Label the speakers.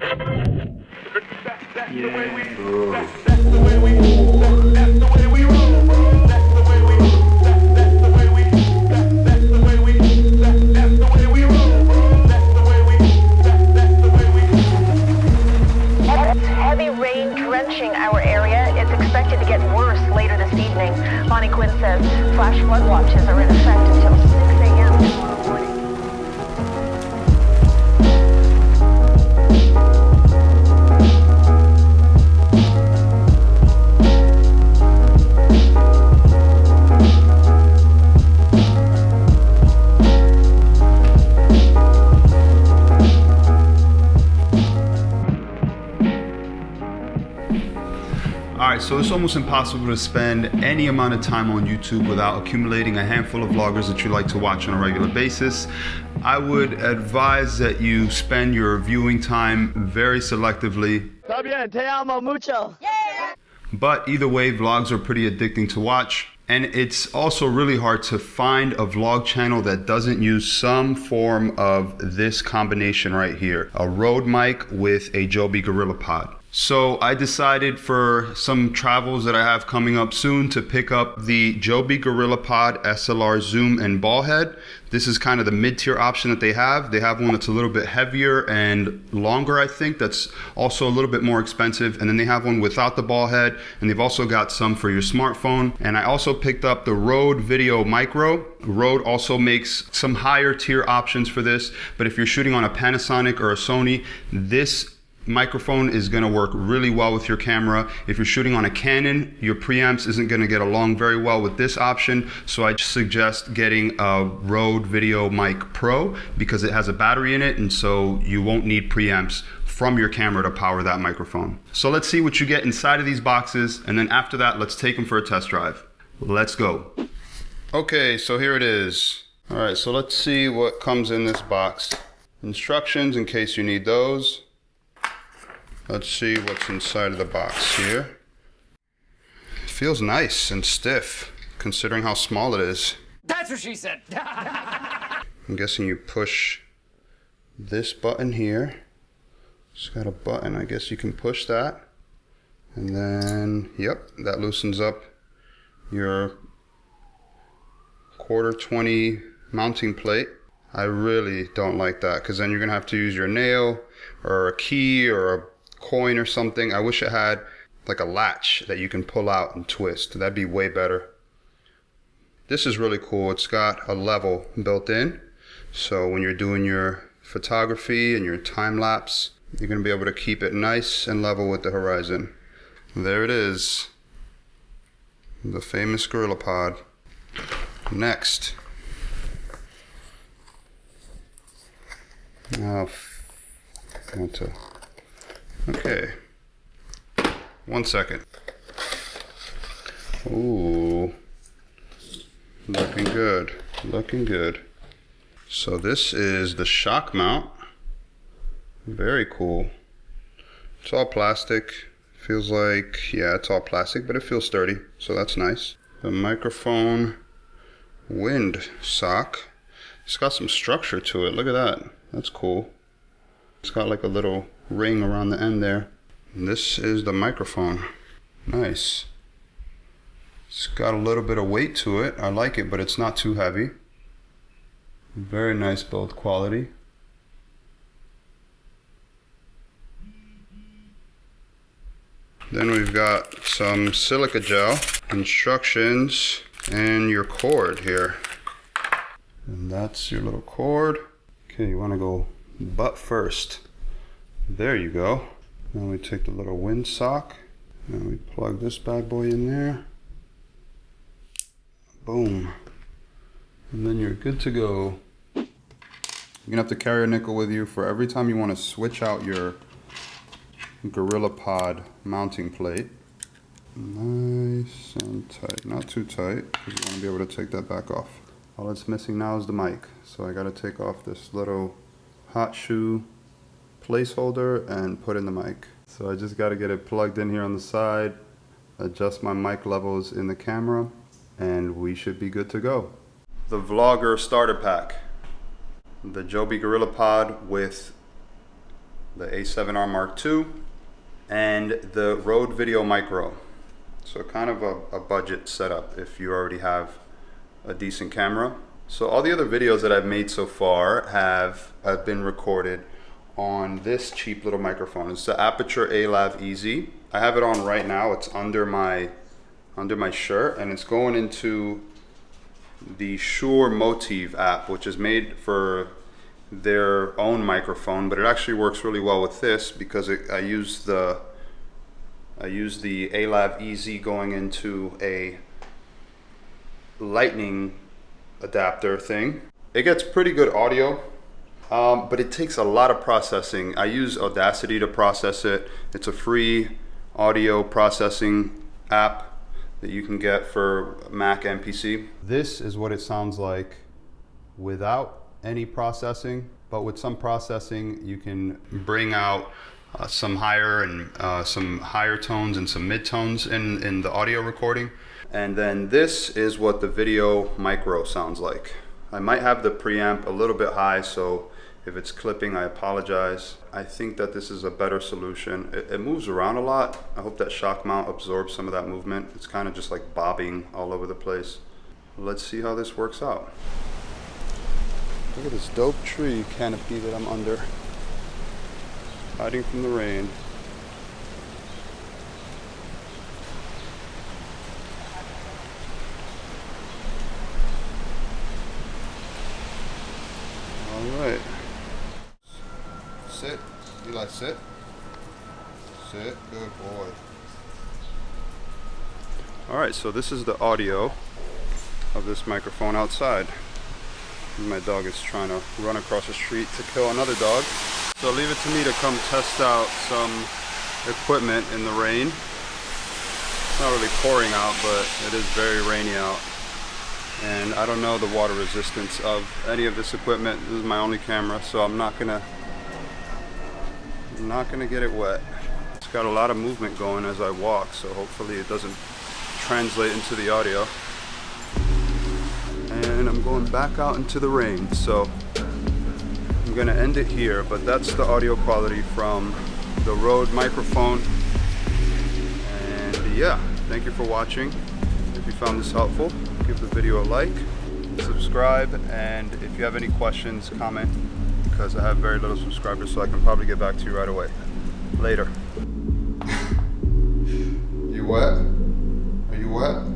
Speaker 1: Heavy rain drenching our area. It's expected to get worse later this evening. Bonnie Quinn says flash flood watches are in effect until 6 a.m. tomorrow morning.
Speaker 2: Alright, so it's almost impossible to spend any amount of time on YouTube without accumulating a handful of vloggers that you like to watch on a regular basis. I would advise that you spend your viewing time very selectively.
Speaker 3: Te amo mucho.
Speaker 2: But either way, vlogs are pretty addicting to watch. And it's also really hard to find a vlog channel that doesn't use some form of this combination right here. A Rode mic with a JOBY GorillaPod. So I decided for some travels that I have coming up soon to pick up the JOBY GorillaPod SLR-Zoom and Ballhead. This is kind of the mid-tier option that they have. They have one that's a little bit heavier and longer, I think, that's also a little bit more expensive. And then they have one without the Ballhead, and they've also got some for your smartphone. And I also picked up the Rode VideoMicro. Rode also makes some higher tier options for this, but if you're shooting on a Panasonic or a Sony, this microphone is going to work really well with your camera. If you're shooting on a Canon, your preamps isn't going to get along very well with this option, so I suggest getting a Rode VideoMic Pro because it has a battery in it, and so you won't need preamps from your camera to power that microphone. So let's see what you get inside of these boxes, and then after that, let's take them for a test drive. Let's go. Okay, so here it is. All right, so let's see what comes in this box. Instructions in case you need those. Let's see what's inside of the box here. It feels nice and stiff, considering how small it is.
Speaker 3: That's what she said.
Speaker 2: I'm guessing you push this button here. It's got a button, I guess you can push that. And then, yep, that loosens up your 1/4-20 mounting plate. I really don't like that, because then you're gonna have to use your nail or a key or a coin or something. I wish it had like a latch that you can pull out and twist. That'd be way better. This is really cool. It's got a level built in, so when you're doing your photography and your time lapse, you're going to be able to keep it nice and level with the horizon. There it is, the famous GorillaPod. Next, okay, 1 second. Ooh, looking good, looking good. So this is the shock mount. Very cool. It's all plastic. Feels like, yeah, it's all plastic, but it feels sturdy, so that's nice. The microphone wind sock. It's got some structure to it. Look at that. That's cool. It's got like a little ring around the end there. And this is the microphone. Nice. It's got a little bit of weight to it. I like it, but it's not too heavy. Very nice build quality. Then we've got some silica gel, instructions, and your cord here. And that's your little cord. Okay, you want to go butt first. There you go. Now we take the little wind sock and we plug this bad boy in there. Boom. And then you're good to go. You're gonna have to carry a nickel with you for every time you want to switch out your GorillaPod mounting plate. Nice and tight, not too tight, because you want to be able to take that back off. All that's missing now is the mic, so I got to take off this little hot shoe placeholder and put in the mic. So I just got to get it plugged in here on the side, adjust my mic levels in the camera, and we should be good to go. The Vlogger starter pack. The JOBY GorillaPod with the A7R Mark II, and the Rode VideoMicro. So kind of a budget setup if you already have a decent camera. So all the other videos that I've made so far have been recorded on this cheap little microphone. It's the Aputure A.Lav Ez. I have it on right now. It's under my shirt, and it's going into the Shure MOTIV app, which is made for their own microphone, but it actually works really well with this because I use the A.Lav Ez going into a lightning adapter thing. It gets pretty good audio, but it takes a lot of processing. I use Audacity to process it. It's a free audio processing app that you can get for Mac and PC. This is what it sounds like without any processing, but with some processing you can bring out some higher tones and some mid tones in the audio recording. And then this is what the VideoMicro sounds like. I might have the preamp a little bit high, so if it's clipping, I apologize. I think that this is a better solution. It moves around a lot. I hope that shock mount absorbs some of that movement. It's kind of just like bobbing all over the place. Let's see how this works out. Look at this dope tree canopy that I'm under, hiding from the rain. All right. Sit. Eli, sit. Sit. Good boy. All right, so this is the audio of this microphone outside. My dog is trying to run across the street to kill another dog. So leave it to me to come test out some equipment in the rain. It's not really pouring out, but it is very rainy out. And I don't know the water resistance of any of this equipment. This is my only camera, so I'm not gonna get it wet. It's got a lot of movement going as I walk, so hopefully it doesn't translate into the audio. And I'm going back out into the rain, so I'm gonna end it here, but that's the audio quality from the Rode microphone. And yeah, thank you for watching. If you found this helpful, give the video a like, subscribe, and if you have any questions, comment, because I have very little subscribers, so I can probably get back to you right away. Later. You wet? Are you wet?